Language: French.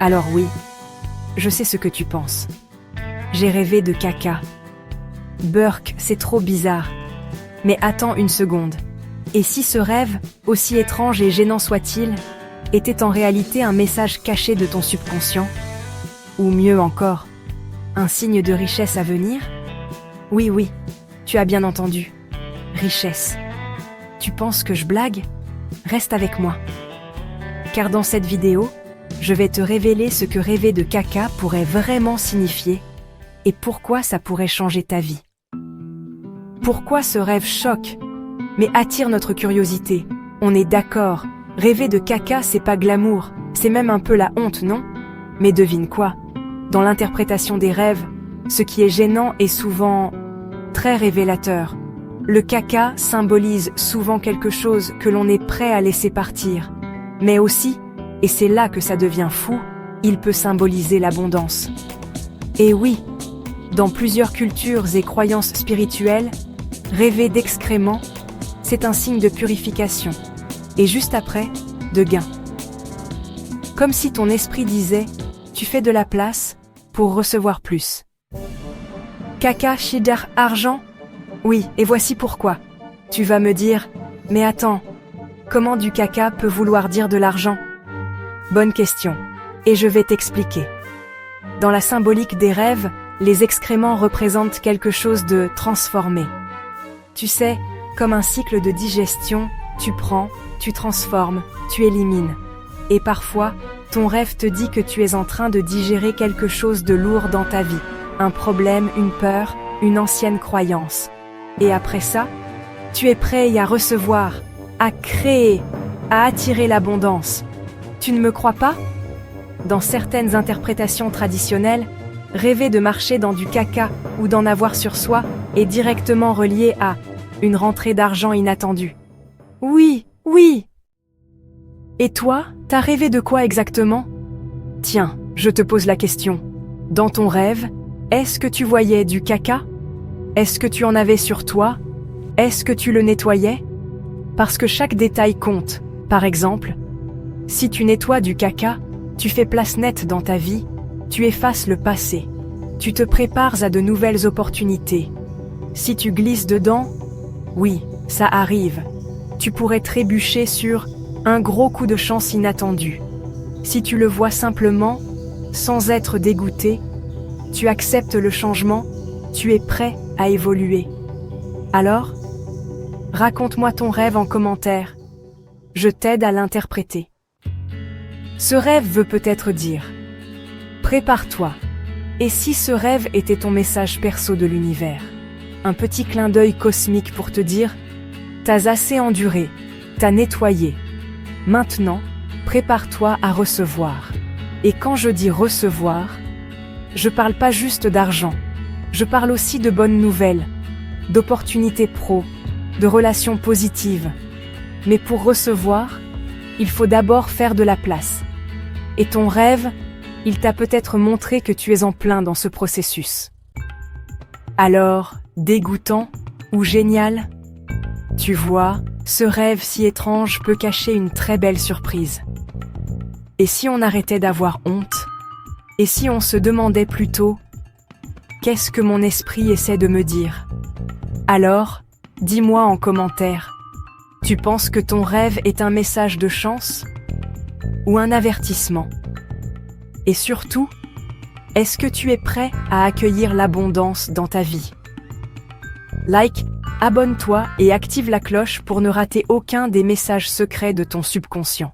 Alors oui, je sais ce que tu penses. J'ai rêvé de caca. Burk, c'est trop bizarre. Mais attends une seconde. Et si ce rêve, aussi étrange et gênant soit-il, était en réalité un message caché de ton subconscient? Ou mieux encore, un signe de richesse à venir? Oui, tu as bien entendu. Richesse. Tu penses que je blague? Reste avec moi. Car dans cette vidéo, je vais te révéler ce que rêver de caca pourrait vraiment signifier et pourquoi ça pourrait changer ta vie. Pourquoi ce rêve choque, mais attire notre curiosité? On est d'accord, rêver de caca c'est pas glamour, c'est même un peu la honte, non? Mais devine quoi? Dans l'interprétation des rêves, ce qui est gênant est souvent très révélateur. Le caca symbolise souvent quelque chose que l'on est prêt à laisser partir. Mais aussi, et c'est là que ça devient fou, il peut symboliser l'abondance. Et oui, dans plusieurs cultures et croyances spirituelles, rêver d'excréments, c'est un signe de purification. Et juste après, de gain. Comme si ton esprit disait, tu fais de la place pour recevoir plus. Caca, shidar, argent? Oui, et voici pourquoi. Tu vas me dire, mais attends, comment du caca peut vouloir dire de l'argent? Bonne question, et je vais t'expliquer. Dans la symbolique des rêves, les excréments représentent quelque chose de transformé. Tu sais, comme un cycle de digestion, tu prends, tu transformes, tu élimines. Et parfois, ton rêve te dit que tu es en train de digérer quelque chose de lourd dans ta vie. Un problème, une peur, une ancienne croyance. Et après ça, tu es prêt à recevoir, à créer, à attirer l'abondance. Tu ne me crois pas? Dans certaines interprétations traditionnelles, rêver de marcher dans du caca ou d'en avoir sur soi est directement relié à une rentrée d'argent inattendue. Oui. Et toi, t'as rêvé de quoi exactement? Tiens, je te pose la question. Dans ton rêve, est-ce que tu voyais du caca? Est-ce que tu en avais sur toi? Est-ce que tu le nettoyais? Parce que chaque détail compte. Par exemple, si tu nettoies du caca, tu fais place nette dans ta vie, tu effaces le passé. Tu te prépares à de nouvelles opportunités. Si tu glisses dedans, oui, ça arrive. Tu pourrais trébucher sur un gros coup de chance inattendu. Si tu le vois simplement, sans être dégoûté, tu acceptes le changement, tu es prêt à évoluer. Alors, raconte-moi ton rêve en commentaire. Je t'aide à l'interpréter. Ce rêve veut peut-être dire « Prépare-toi ». Et si ce rêve était ton message perso de l'univers? Un petit clin d'œil cosmique pour te dire « T'as assez enduré, t'as nettoyé. Maintenant, prépare-toi à recevoir ». Et quand je dis recevoir, je parle pas juste d'argent. Je parle aussi de bonnes nouvelles, d'opportunités pro, de relations positives. Mais pour recevoir, il faut d'abord faire de la place. Et ton rêve, il t'a peut-être montré que tu es en plein dans ce processus. Alors, dégoûtant ou génial? Tu vois, ce rêve si étrange peut cacher une très belle surprise. Et si on arrêtait d'avoir honte? Et si on se demandait plutôt « Qu'est-ce que mon esprit essaie de me dire ?» Alors, dis-moi en commentaire. Tu penses que ton rêve est un message de chance? Ou un avertissement? Et surtout, est-ce que tu es prêt à accueillir l'abondance dans ta vie? Like, abonne-toi et active la cloche pour ne rater aucun des messages secrets de ton subconscient.